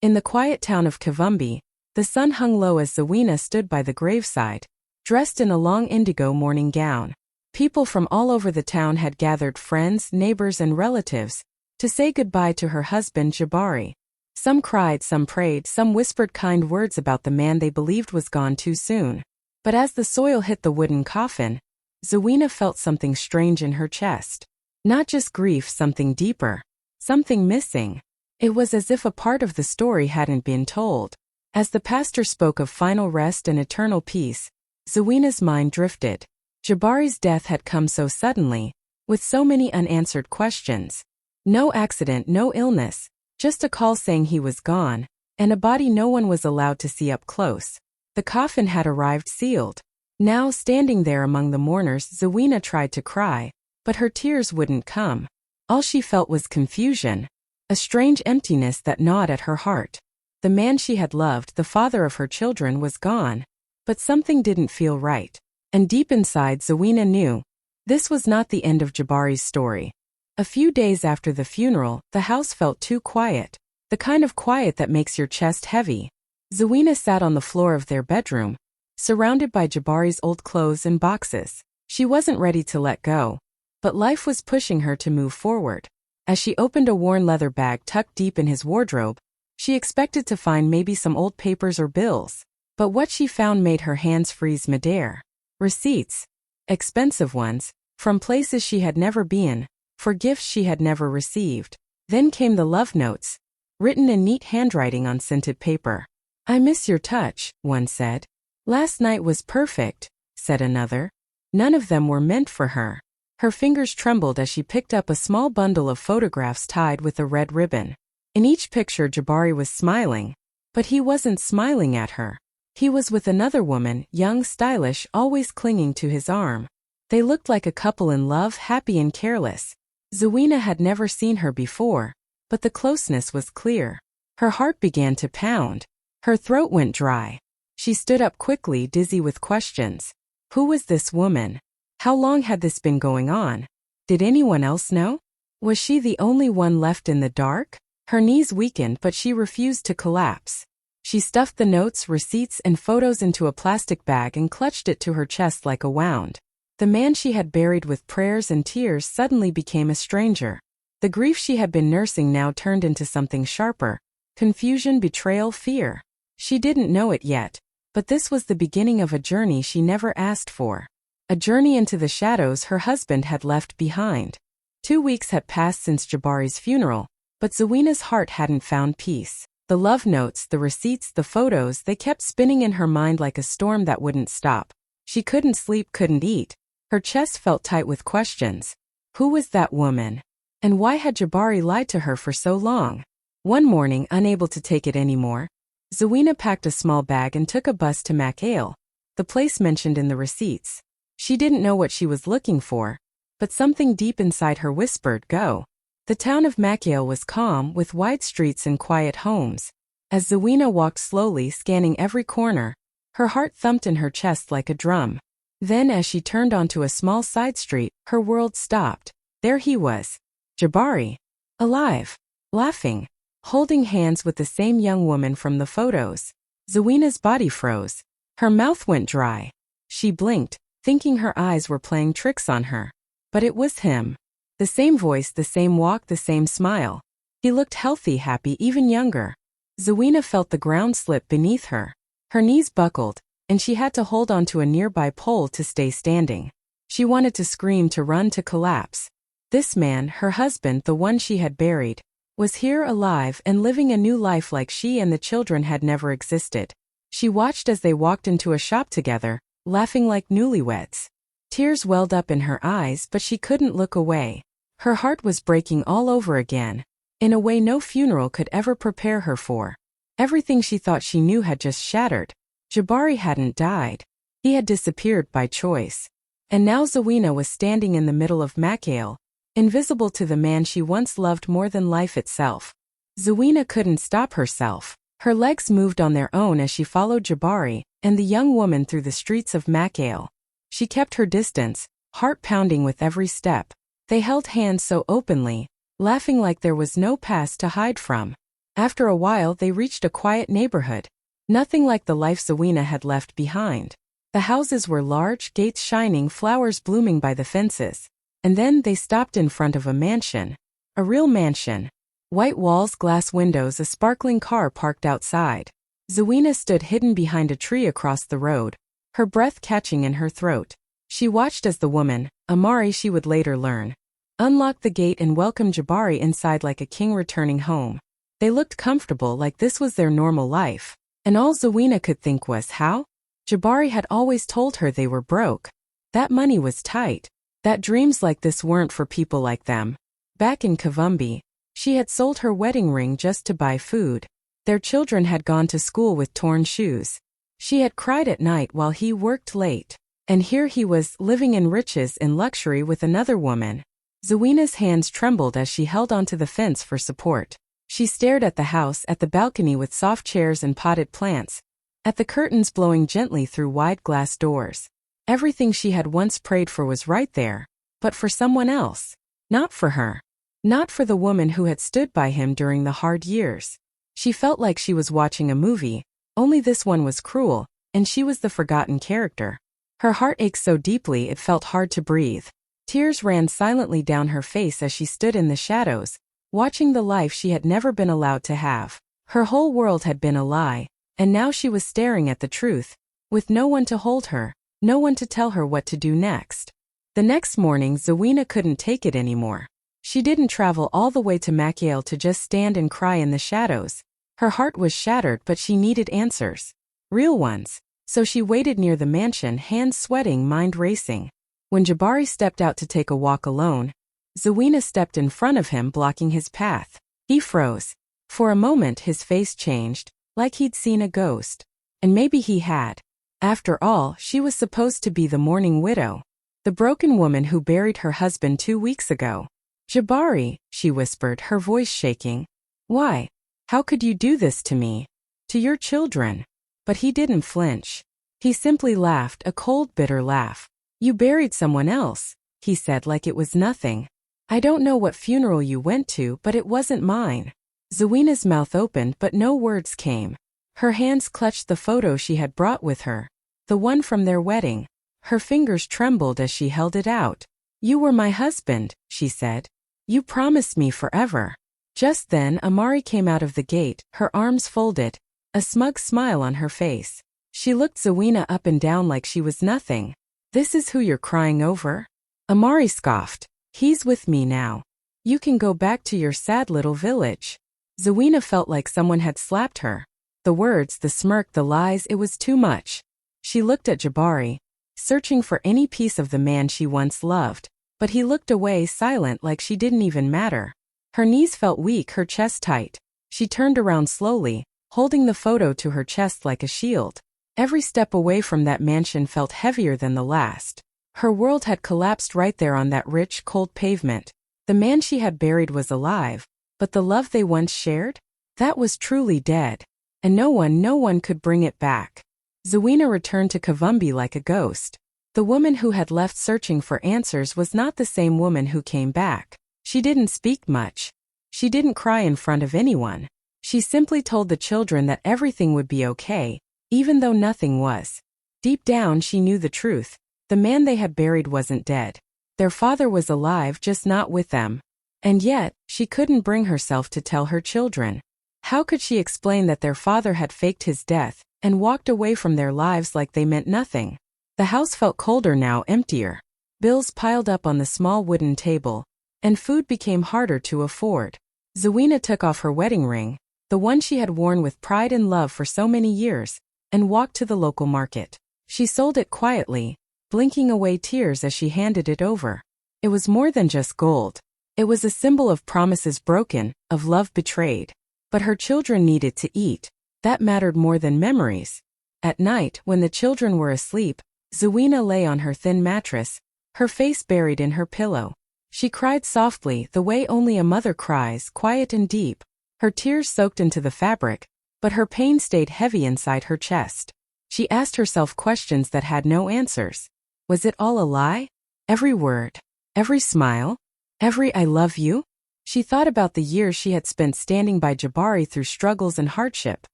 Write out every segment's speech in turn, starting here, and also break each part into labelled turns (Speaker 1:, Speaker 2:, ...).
Speaker 1: In the quiet town of Kavumbi, the sun hung low as Zawina stood by the graveside, dressed in a long indigo mourning gown. People from all over the town had gathered, friends, neighbors and relatives, to say goodbye to her husband Jabari. Some cried, some prayed, some whispered kind words about the man they believed was gone too soon. But as the soil hit the wooden coffin, Zawina felt something strange in her chest. Not just grief, something deeper. Something missing. It was as if a part of the story hadn't been told. As the pastor spoke of final rest and eternal peace, Zawina's mind drifted. Jabari's death had come so suddenly, with so many unanswered questions. No accident, no illness, just a call saying he was gone, and a body no one was allowed to see up close. The coffin had arrived sealed. Now, standing there among the mourners, Zawina tried to cry, but her tears wouldn't come. All she felt was confusion, a strange emptiness that gnawed at her heart. The man she had loved, the father of her children, was gone, but something didn't feel right. And deep inside, Zawina knew this was not the end of Jabari's story. A few days after the funeral, the house felt too quiet, the kind of quiet that makes your chest heavy. Zawina sat on the floor of their bedroom, surrounded by Jabari's old clothes and boxes. She wasn't ready to let go, but life was pushing her to move forward. As she opened a worn leather bag tucked deep in his wardrobe, she expected to find maybe some old papers or bills. But what she found made her hands freeze midair. Receipts. Expensive ones, from places she had never been, for gifts she had never received. Then came the love notes, written in neat handwriting on scented paper. "I miss your touch," one said. "Last night was perfect," said another. None of them were meant for her. Her fingers trembled as she picked up a small bundle of photographs tied with a red ribbon. In each picture, Jabari was smiling, but he wasn't smiling at her. He was with another woman, young, stylish, always clinging to his arm. They looked like a couple in love, happy and careless. Zawina had never seen her before, but the closeness was clear. Her heart began to pound. Her throat went dry. She stood up quickly, dizzy with questions. Who was this woman? How long had this been going on? Did anyone else know? Was she the only one left in the dark? Her knees weakened, but she refused to collapse. She stuffed the notes, receipts, and photos into a plastic bag and clutched it to her chest like a wound. The man she had buried with prayers and tears suddenly became a stranger. The grief she had been nursing now turned into something sharper. Confusion, betrayal, fear. She didn't know it yet, but this was the beginning of a journey she never asked for. A journey into the shadows her husband had left behind. 2 weeks had passed since Jabari's funeral, but Zawina's heart hadn't found peace. The love notes, the receipts, the photos, they kept spinning in her mind like a storm that wouldn't stop. She couldn't sleep, couldn't eat. Her chest felt tight with questions. Who was that woman? And why had Jabari lied to her for so long? One morning, unable to take it anymore, Zawina packed a small bag and took a bus to Makale, the place mentioned in the receipts. She didn't know what she was looking for, but something deep inside her whispered, "Go." The town of Makale was calm, with wide streets and quiet homes. As Zawina walked slowly, scanning every corner, her heart thumped in her chest like a drum. Then, as she turned onto a small side street, her world stopped. There he was. Jabari. Alive. Laughing. Holding hands with the same young woman from the photos. Zawina's body froze. Her mouth went dry. She blinked, thinking her eyes were playing tricks on her. But it was him. The same voice, the same walk, the same smile. He looked healthy, happy, even younger. Zawina felt the ground slip beneath her. Her knees buckled, and she had to hold onto a nearby pole to stay standing. She wanted to scream, to run, to collapse. This man, her husband, the one she had buried, was here, alive and living a new life like she and the children had never existed. She watched as they walked into a shop together, laughing like newlyweds. Tears welled up in her eyes, but she couldn't look away. Her heart was breaking all over again, in a way no funeral could ever prepare her for. Everything she thought she knew had just shattered. Jabari hadn't died. He had disappeared by choice. And now Zawina was standing in the middle of Makale, invisible to the man she once loved more than life itself. Zawina couldn't stop herself. Her legs moved on their own as she followed Jabari and the young woman through the streets of Makale. She kept her distance, heart pounding with every step. They held hands so openly, laughing like there was no past to hide from. After a while they reached a quiet neighborhood. Nothing like the life Zawina had left behind. The houses were large, gates shining, flowers blooming by the fences. And then they stopped in front of a mansion. A real mansion. White walls, glass windows, a sparkling car parked outside. Zawina stood hidden behind a tree across the road, her breath catching in her throat. She watched as the woman, Amari she would later learn, unlocked the gate and welcomed Jabari inside like a king returning home. They looked comfortable, like this was their normal life. And all Zawina could think was how? Jabari had always told her they were broke. That money was tight. That dreams like this weren't for people like them. Back in Kavumbi, she had sold her wedding ring just to buy food. Their children had gone to school with torn shoes. She had cried at night while he worked late. And here he was, living in riches in luxury with another woman. Zawina's hands trembled as she held onto the fence for support. She stared at the house, at the balcony with soft chairs and potted plants, at the curtains blowing gently through wide glass doors. Everything she had once prayed for was right there, but for someone else. Not for her. Not for the woman who had stood by him during the hard years. She felt like she was watching a movie, only this one was cruel, and she was the forgotten character. Her heart ached so deeply it felt hard to breathe. Tears ran silently down her face as she stood in the shadows, watching the life she had never been allowed to have. Her whole world had been a lie, and now she was staring at the truth, with no one to hold her, no one to tell her what to do next. The next morning Zawina couldn't take it anymore. She didn't travel all the way to Makiel to just stand and cry in the shadows. Her heart was shattered, but she needed answers. Real ones. So she waited near the mansion, hands sweating, mind racing. When Jabari stepped out to take a walk alone, Zawina stepped in front of him, blocking his path. He froze. For a moment his face changed, like he'd seen a ghost. And maybe he had. After all, she was supposed to be the mourning widow. The broken woman who buried her husband 2 weeks ago. Jabari, she whispered, her voice shaking. Why? How could you do this to me? To your children? But he didn't flinch. He simply laughed, a cold, bitter laugh. You buried someone else, he said like it was nothing. I don't know what funeral you went to, but it wasn't mine. Zawina's mouth opened, but no words came. Her hands clutched the photo she had brought with her, the one from their wedding. Her fingers trembled as she held it out. You were my husband, she said. You promised me forever. Just then Amari came out of the gate, her arms folded, a smug smile on her face. She looked Zawina up and down like she was nothing. This is who you're crying over? Amari scoffed. He's with me now. You can go back to your sad little village. Zawina felt like someone had slapped her. The words, the smirk, the lies, it was too much. She looked at Jabari, searching for any piece of the man she once loved, but he looked away, silent, like she didn't even matter. Her knees felt weak, her chest tight. She turned around slowly, holding the photo to her chest like a shield. Every step away from that mansion felt heavier than the last. Her world had collapsed right there on that rich, cold pavement. The man she had buried was alive, but the love they once shared? That was truly dead. And no one could bring it back. Zawina returned to Kavumbi like a ghost. The woman who had left searching for answers was not the same woman who came back. She didn't speak much. She didn't cry in front of anyone. She simply told the children that everything would be okay, even though nothing was. Deep down she knew the truth. The man they had buried wasn't dead. Their father was alive, just not with them. And yet, she couldn't bring herself to tell her children. How could she explain that their father had faked his death and walked away from their lives like they meant nothing? The house felt colder now, emptier. Bills piled up on the small wooden table, and food became harder to afford. Zawina took off her wedding ring, the one she had worn with pride and love for so many years, and walked to the local market. She sold it quietly, blinking away tears as she handed it over. It was more than just gold. It was a symbol of promises broken, of love betrayed. But her children needed to eat. That mattered more than memories. At night, when the children were asleep, Zawina lay on her thin mattress, her face buried in her pillow. She cried softly, the way only a mother cries, quiet and deep. Her tears soaked into the fabric, but her pain stayed heavy inside her chest. She asked herself questions that had no answers. Was it all a lie? Every word, every smile, every I love you? She thought about the years she had spent standing by Jabari through struggles and hardship.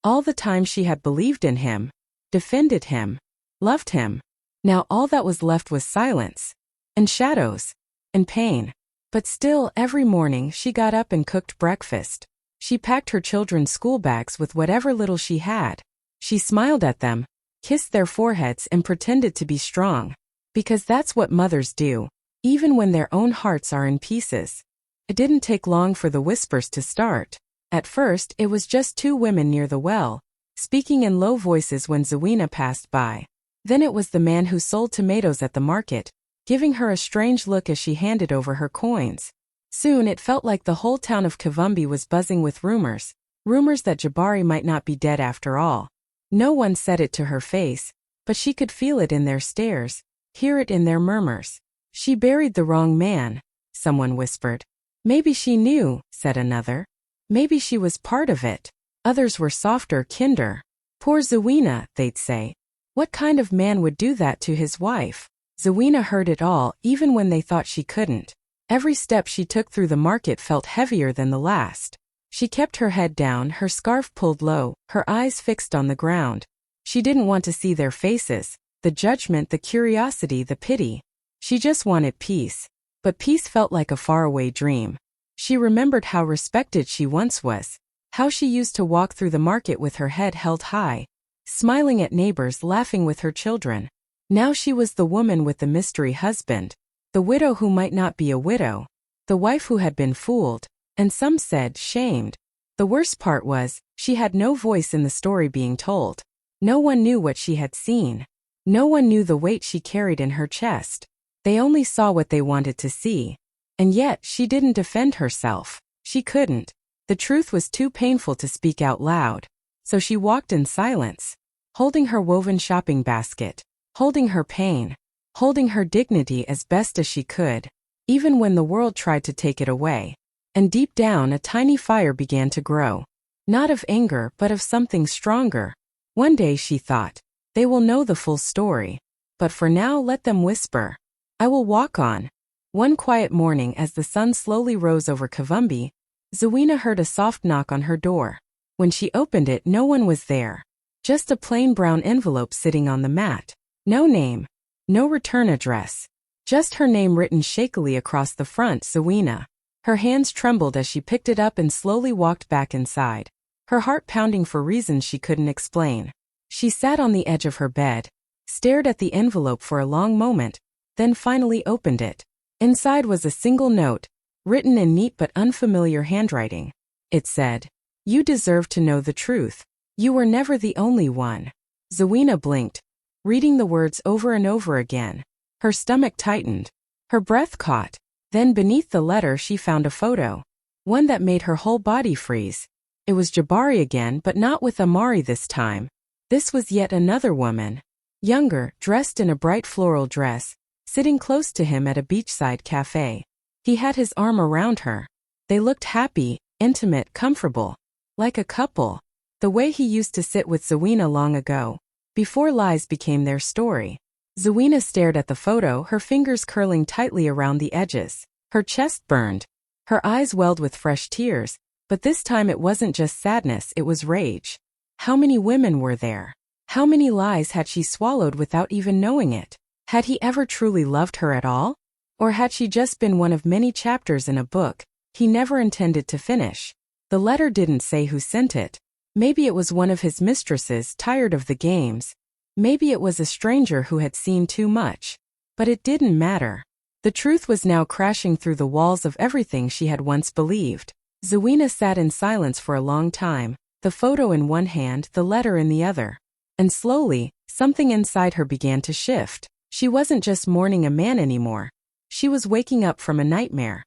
Speaker 1: All the time she had believed in him, defended him, loved him. Now all that was left was silence, and shadows, and pain. But still, every morning she got up and cooked breakfast. She packed her children's school bags with whatever little she had. She smiled at them, kissed their foreheads and pretended to be strong. Because that's what mothers do, even when their own hearts are in pieces. It didn't take long for the whispers to start. At first, it was just two women near the well, speaking in low voices when Zawina passed by. Then it was the man who sold tomatoes at the market, giving her a strange look as she handed over her coins. Soon it felt like the whole town of Kivumbi was buzzing with rumors that Jabari might not be dead after all. No one said it to her face, but she could feel it in their stares, hear it in their murmurs. She buried the wrong man, someone whispered. Maybe she knew, said another. Maybe she was part of it. Others were softer, kinder. Poor Zawina, they'd say. What kind of man would do that to his wife? Zawina heard it all, even when they thought she couldn't. Every step she took through the market felt heavier than the last. She kept her head down, her scarf pulled low, her eyes fixed on the ground. She didn't want to see their faces, the judgment, the curiosity, the pity. She just wanted peace. But peace felt like a faraway dream. She remembered how respected she once was, how she used to walk through the market with her head held high, smiling at neighbors, laughing with her children. Now she was the woman with the mystery husband, the widow who might not be a widow, the wife who had been fooled, and some said shamed. The worst part was, she had no voice in the story being told. No one knew what she had seen. No one knew the weight she carried in her chest. They only saw what they wanted to see. And yet, she didn't defend herself. She couldn't. The truth was too painful to speak out loud. So she walked in silence, holding her woven shopping basket, holding her pain, holding her dignity as best as she could, even when the world tried to take it away. And deep down, a tiny fire began to grow. Not of anger, but of something stronger. One day, she thought, they will know the full story. But for now, let them whisper. I will walk on. One quiet morning as the sun slowly rose over Kivumbi, Zawina heard a soft knock on her door. When she opened it, no one was there. Just a plain brown envelope sitting on the mat. No name. No return address. Just her name written shakily across the front, Zawina. Her hands trembled as she picked it up and slowly walked back inside, her heart pounding for reasons she couldn't explain. She sat on the edge of her bed, stared at the envelope for a long moment, then finally opened it. Inside was a single note, written in neat but unfamiliar handwriting. It said, "You deserve to know the truth. You were never the only one." Zawina blinked, reading the words over and over again. Her stomach tightened. Her breath caught. Then beneath the letter she found a photo. One that made her whole body freeze. It was Jabari again, but not with Amari this time. This was yet another woman. Younger, dressed in a bright floral dress, sitting close to him at a beachside cafe. He had his arm around her. They looked happy, intimate, comfortable. Like a couple. The way he used to sit with Zawina long ago, before lies became their story. Zawina stared at the photo, her fingers curling tightly around the edges. Her chest burned. Her eyes welled with fresh tears, but this time it wasn't just sadness, it was rage. How many women were there? How many lies had she swallowed without even knowing it? Had he ever truly loved her at all? Or had she just been one of many chapters in a book he never intended to finish? The letter didn't say who sent it. Maybe it was one of his mistresses tired of the games. Maybe it was a stranger who had seen too much. But it didn't matter. The truth was now crashing through the walls of everything she had once believed. Zawina sat in silence for a long time, the photo in one hand, the letter in the other. And slowly, something inside her began to shift. She wasn't just mourning a man anymore. She was waking up from a nightmare.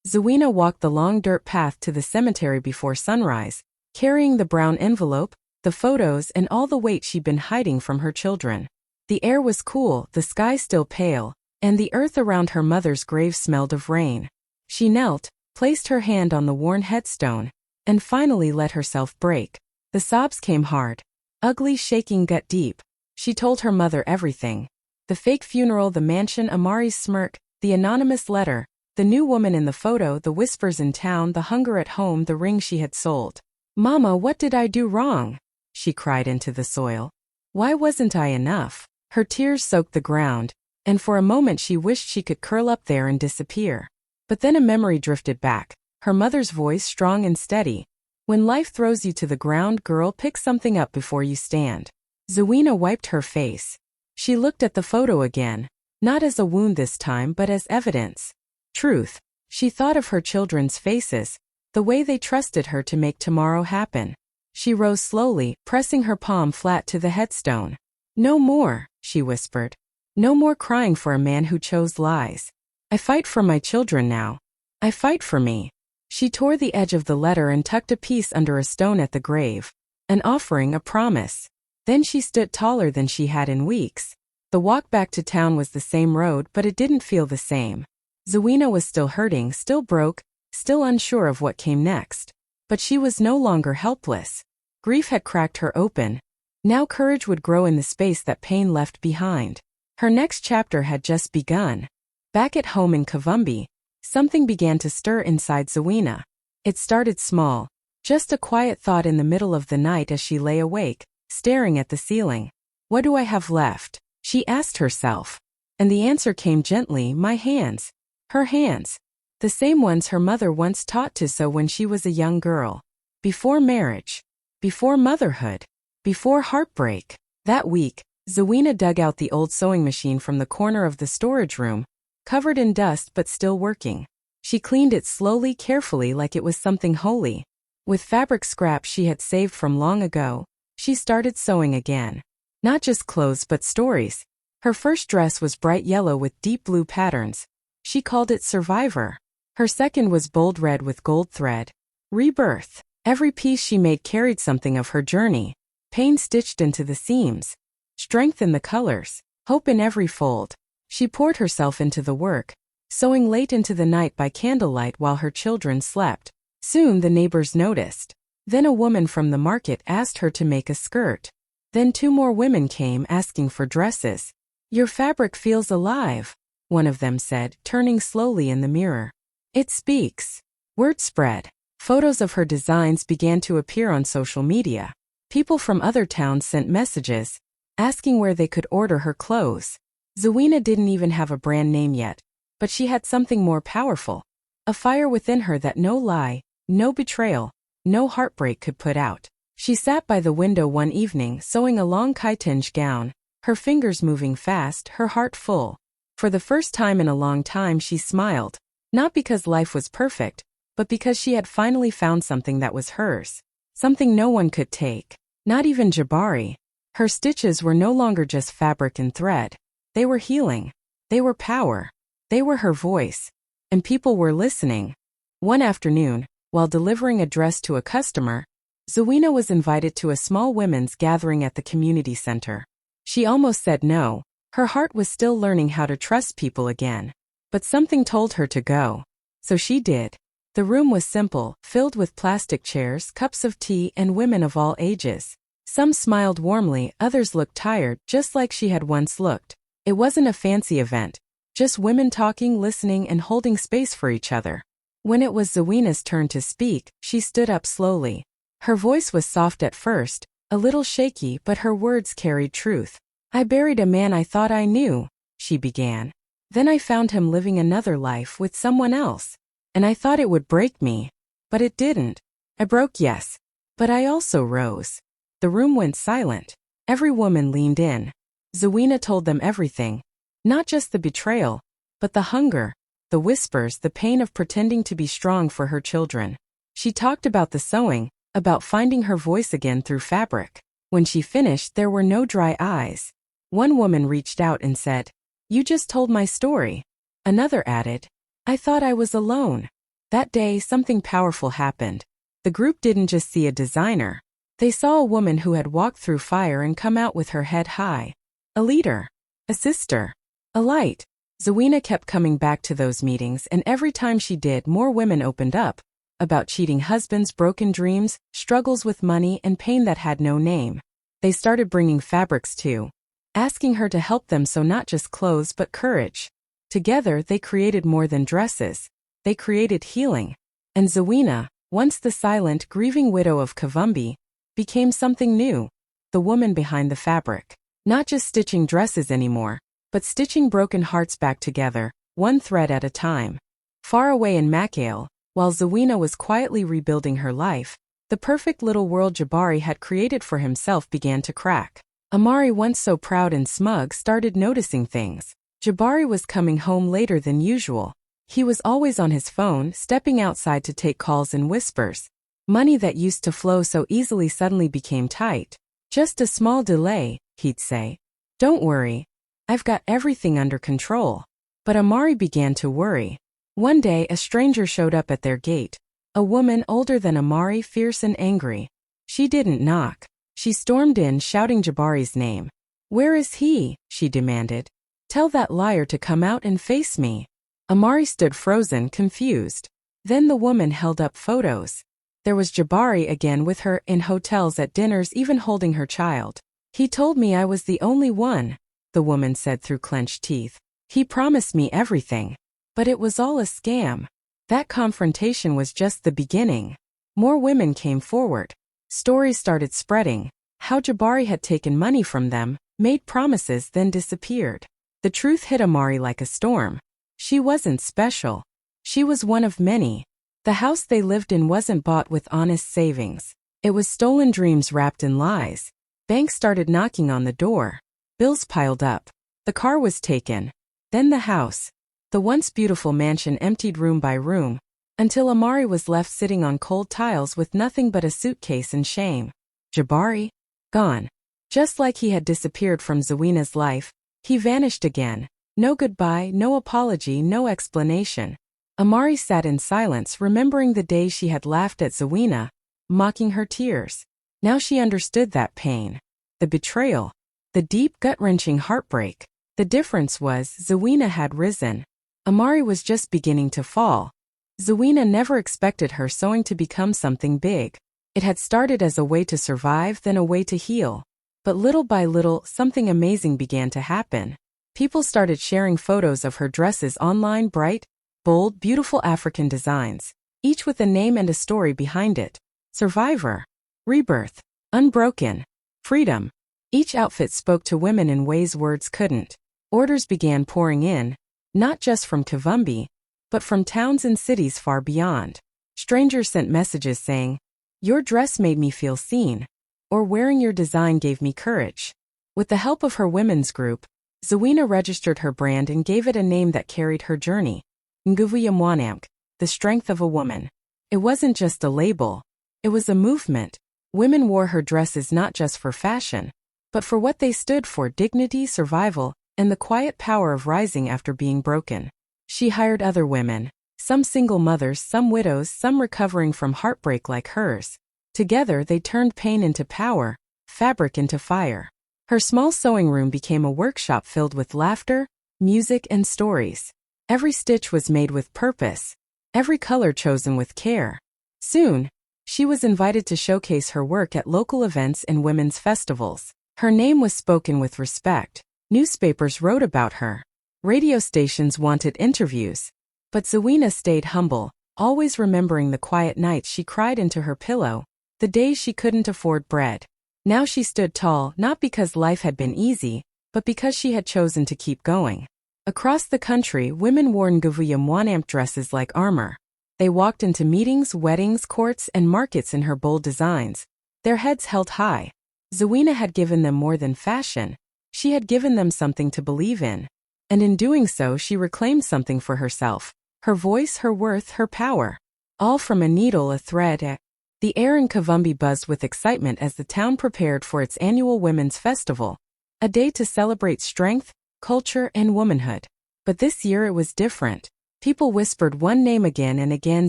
Speaker 1: Zawina walked the long dirt path to the cemetery before sunrise, carrying the brown envelope, the photos and all the weight she'd been hiding from her children. The air was cool, the sky still pale, and the earth around her mother's grave smelled of rain. She knelt, placed her hand on the worn headstone, and finally let herself break. The sobs came hard, ugly, shaking, gut deep. She told her mother everything. The fake funeral, the mansion, Amari's smirk, the anonymous letter, The new woman in the photo, the whispers in town, the hunger at home, the ring she had sold. "Mama, what did I do wrong?" she cried into the soil. "Why wasn't I enough?" Her tears soaked the ground, and for a moment she wished she could curl up there and disappear. But then a memory drifted back, her mother's voice strong and steady. "When life throws you to the ground, girl, pick something up before you stand." Zawina wiped her face. She looked at the photo again, not as a wound this time but as evidence. Truth. She thought of her children's faces, the way they trusted her to make tomorrow happen. She rose slowly, pressing her palm flat to the headstone. "No more," she whispered. "No more crying for a man who chose lies. I fight for my children now. I fight for me." She tore the edge of the letter and tucked a piece under a stone at the grave. An offering, a promise. Then she stood taller than she had in weeks. The walk back to town was the same road, but it didn't feel the same. Zawina was still hurting, still broke, still unsure of what came next. But she was no longer helpless. Grief had cracked her open. Now courage would grow in the space that pain left behind. Her next chapter had just begun. Back at home in Kavumbi, something began to stir inside Zawina. It started small, just a quiet thought in the middle of the night as she lay awake, staring at the ceiling. "What do I have left?" she asked herself. And the answer came gently, "My hands." Her hands. The same ones her mother once taught to sew when she was a young girl. Before marriage. Before motherhood. Before heartbreak. That week, Zawina dug out the old sewing machine from the corner of the storage room, covered in dust but still working. She cleaned it slowly, carefully, like it was something holy. With fabric scraps she had saved from long ago, she started sewing again. Not just clothes but stories. Her first dress was bright yellow with deep blue patterns. She called it Survivor. Her second was bold red with gold thread. Rebirth. Every piece she made carried something of her journey. Pain stitched into the seams. Strength in the colors. Hope in every fold. She poured herself into the work, sewing late into the night by candlelight while her children slept. Soon the neighbors noticed. Then a woman from the market asked her to make a skirt. Then 2 more women came asking for dresses. "Your fabric feels alive," one of them said, turning slowly in the mirror. "It speaks." Word spread. Photos of her designs began to appear on social media. People from other towns sent messages, asking where they could order her clothes. Zawina didn't even have a brand name yet, but she had something more powerful. A fire within her that no lie, no betrayal, no heartbreak could put out. She sat by the window one evening sewing a long kitenge gown, her fingers moving fast, her heart full. For the first time in a long time she smiled, not because life was perfect, but because she had finally found something that was hers. Something no one could take, not even Jabari. Her stitches were no longer just fabric and thread. They were healing. They were power. They were her voice. And people were listening. One afternoon, while delivering a dress to a customer, Zawina was invited to a small women's gathering at the community center. She almost said no. Her heart was still learning how to trust people again. But something told her to go. So she did. The room was simple, filled with plastic chairs, cups of tea, and women of all ages. Some smiled warmly, others looked tired, just like she had once looked. It wasn't a fancy event. Just women talking, listening, and holding space for each other. When it was Zawina's turn to speak, she stood up slowly. Her voice was soft at first, a little shaky, but her words carried truth. "I buried a man I thought I knew," she began. "Then I found him living another life with someone else. And I thought it would break me. But it didn't. I broke, yes. But I also rose." The room went silent. Every woman leaned in. Zawina told them everything. Not just the betrayal, but the hunger, the whispers, the pain of pretending to be strong for her children. She talked about the sewing, about finding her voice again through fabric. When she finished, there were no dry eyes. One woman reached out and said, "You just told my story." Another added, "I thought I was alone." That day, something powerful happened. The group didn't just see a designer. They saw a woman who had walked through fire and come out with her head high. A leader. A sister. A light. Zawina kept coming back to those meetings, and every time she did, more women opened up. About cheating husbands, broken dreams, struggles with money, and pain that had no name. They started bringing fabrics too, asking her to help them sew not just clothes but courage. Together they created more than dresses. They created healing. And Zawina, once the silent, grieving widow of Kavumbi, became something new. The woman behind the fabric. Not just stitching dresses anymore, but stitching broken hearts back together, one thread at a time. Far away in Makale, while Zawina was quietly rebuilding her life, the perfect little world Jabari had created for himself began to crack. Amari, once so proud and smug, started noticing things. Jabari was coming home later than usual. He was always on his phone, stepping outside to take calls in whispers. Money that used to flow so easily suddenly became tight. Just a small delay, he'd say. Don't worry. I've got everything under control. But Amari began to worry. One day a stranger showed up at their gate. A woman older than Amari, fierce and angry. She didn't knock. She stormed in, shouting Jabari's name. Where is he? She demanded. Tell that liar to come out and face me. Amari stood frozen, confused. Then the woman held up photos. There was Jabari again with her, in hotels, at dinners, even holding her child. He told me I was the only one, the woman said through clenched teeth. He promised me everything. But it was all a scam. That confrontation was just the beginning. More women came forward. Stories started spreading. How Jabari had taken money from them, made promises, then disappeared. The truth hit Amari like a storm. She wasn't special. She was one of many. The house they lived in wasn't bought with honest savings. It was stolen dreams wrapped in lies. Banks started knocking on the door. Bills piled up. The car was taken. Then the house. The once beautiful mansion emptied room by room, until Amari was left sitting on cold tiles with nothing but a suitcase and shame. Jabari? Gone. Just like he had disappeared from Zawina's life, he vanished again. No goodbye, no apology, no explanation. Amari sat in silence, remembering the day she had laughed at Zawina, mocking her tears. Now she understood that pain. The betrayal. The deep, gut-wrenching heartbreak. The difference was, Zawina had risen. Amari was just beginning to fall. Zawina never expected her sewing to become something big. It had started as a way to survive, then a way to heal. But little by little, something amazing began to happen. People started sharing photos of her dresses online, bright, bold, beautiful African designs, each with a name and a story behind it. Survivor. Rebirth. Unbroken. Freedom. Each outfit spoke to women in ways words couldn't. Orders began pouring in. Not just from Kavumbi, but from towns and cities far beyond. Strangers sent messages saying, "Your dress made me feel seen," or "Wearing your design gave me courage." With the help of her women's group, Zawina registered her brand and gave it a name that carried her journey. Nguvu ya Mwanamke, the strength of a woman. It wasn't just a label. It was a movement. Women wore her dresses not just for fashion, but for what they stood for: dignity, survival, and the quiet power of rising after being broken. She hired other women, some single mothers, some widows, some recovering from heartbreak like hers. Together they turned pain into power, fabric into fire. Her small sewing room became a workshop filled with laughter, music, and stories. Every stitch was made with purpose, every color chosen with care. Soon, she was invited to showcase her work at local events and women's festivals. Her name was spoken with respect. Newspapers wrote about her. Radio stations wanted interviews. But Zawina stayed humble, always remembering the quiet nights she cried into her pillow, the days she couldn't afford bread. Now she stood tall, not because life had been easy, but because she had chosen to keep going. Across the country, women wore Nguvu ya Mwanamke dresses like armor. They walked into meetings, weddings, courts, and markets in her bold designs, their heads held high. Zawina had given them more than fashion. She had given them something to believe in. And in doing so, she reclaimed something for herself. Her voice, her worth, her power. All from a needle, a thread. The air in Kavumbi buzzed with excitement as the town prepared for its annual Women's Festival, a day to celebrate strength, culture, and womanhood. But this year it was different. People whispered one name again and again: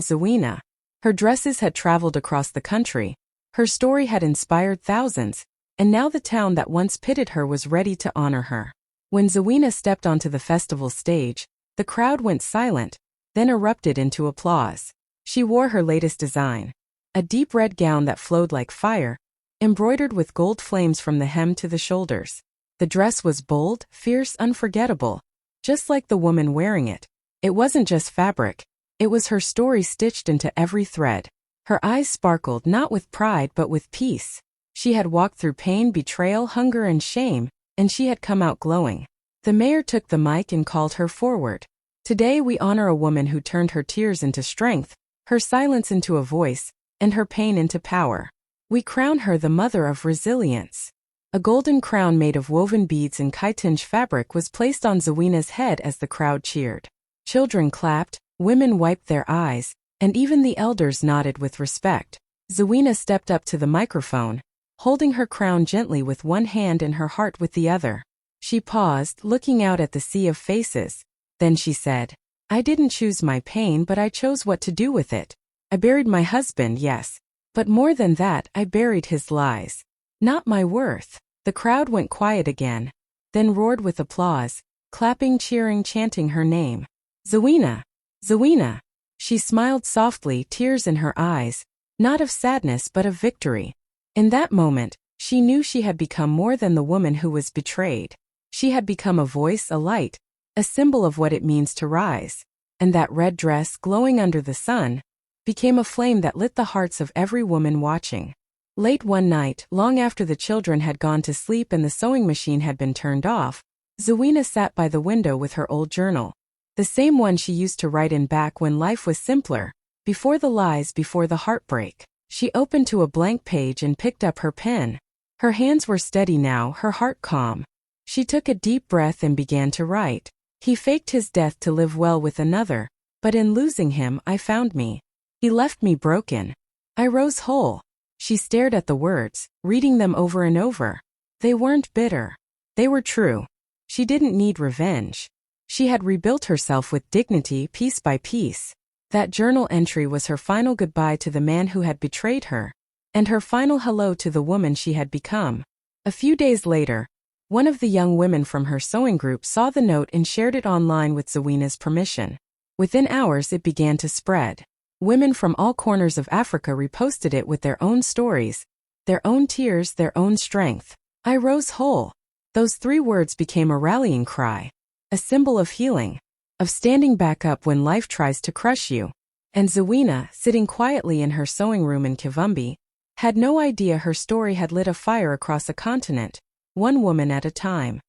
Speaker 1: Zawina. Her dresses had traveled across the country. Her story had inspired thousands. And now the town that once pitied her was ready to honor her. When Zawina stepped onto the festival stage, the crowd went silent, then erupted into applause. She wore her latest design, a deep red gown that flowed like fire, embroidered with gold flames from the hem to the shoulders. The dress was bold, fierce, unforgettable. just like the woman wearing it. It wasn't just fabric. It was her story stitched into every thread. Her eyes sparkled not with pride but with peace. She had walked through pain, betrayal, hunger, and shame, and she had come out glowing. The mayor took the mic and called her forward. Today we honor a woman who turned her tears into strength, her silence into a voice, and her pain into power. We crown her the mother of resilience. A golden crown made of woven beads and chitinge fabric was placed on Zawina's head as the crowd cheered. Children clapped, women wiped their eyes, and even the elders nodded with respect. Zawina stepped up to the microphone, holding her crown gently with one hand and her heart with the other. She paused, looking out at the sea of faces. Then she said, "I didn't choose my pain, but I chose what to do with it. I buried my husband, yes. But more than that, I buried his lies. Not my worth." The crowd went quiet again, then roared with applause, clapping, cheering, chanting her name. "Zawina! Zawina!" She smiled softly, tears in her eyes, not of sadness but of victory. In that moment, she knew she had become more than the woman who was betrayed. She had become a voice, a light, a symbol of what it means to rise. And that red dress, glowing under the sun, became a flame that lit the hearts of every woman watching. Late one night, long after the children had gone to sleep and the sewing machine had been turned off, Zawina sat by the window with her old journal. The same one she used to write in back when life was simpler, before the lies, before the heartbreak. She opened to a blank page and picked up her pen. Her hands were steady now, her heart calm. She took a deep breath and began to write. "He faked his death to live well with another, but in losing him I found me. He left me broken. I rose whole." She stared at the words, reading them over and over. They weren't bitter. They were true. She didn't need revenge. She had rebuilt herself with dignity, piece by piece. That journal entry was her final goodbye to the man who had betrayed her, and her final hello to the woman she had become. A few days later, one of the young women from her sewing group saw the note and shared it online with Zawina's permission. Within hours it began to spread. Women from all corners of Africa reposted it with their own stories, their own tears, their own strength. "I rose whole." Those 3 words became a rallying cry, a symbol of healing, of standing back up when life tries to crush you. And Zawina, sitting quietly in her sewing room in Kivumbi, had no idea her story had lit a fire across a continent, one woman at a time.